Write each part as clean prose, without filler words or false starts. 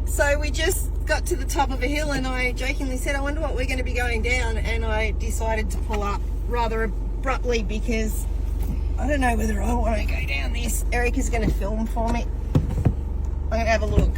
So we just got to the top of a hill and I jokingly said, I wonder what we're going to be going down, and I decided to pull up rather abruptly because I don't know whether I want to go down this. Eric is going to film for me. I'm going to have a look.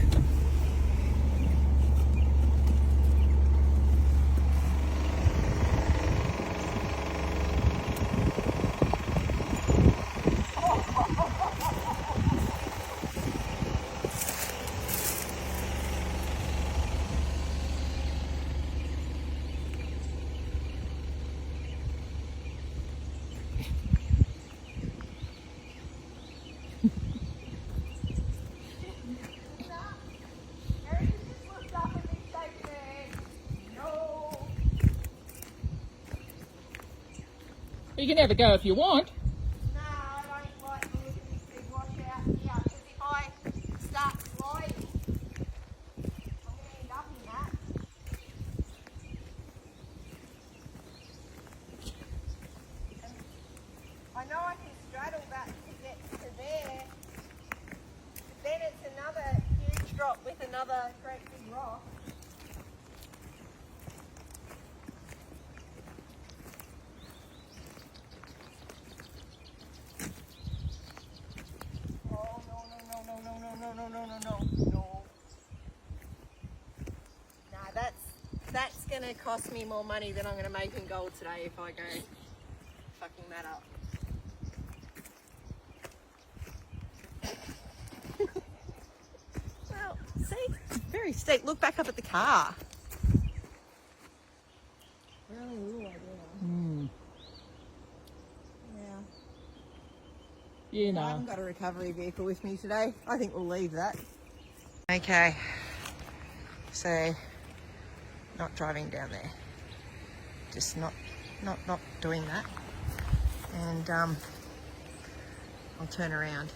You can have a go if you want. No, I don't like to look at this big washout here, because if I start sliding, I'm going to end up in that. And I know I can straddle that to get to there, but then it's another huge drop with another great big rock. No. Nah, that's gonna cost me more money than I'm gonna make in gold today if I go fucking that up. Well, see, it's very steep. Look back up at the car. Really little idea. You I know. haven't got a recovery vehicle with me today. I think we'll leave that. Okay, so not driving down there, just not doing that, and I'll turn around.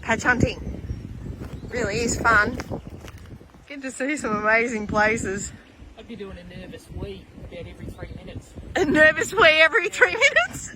Patch hunting really is fun. Get to see some amazing places. I'd be doing a nervous wee about every 3 minutes. A nervous wee every 3 minutes?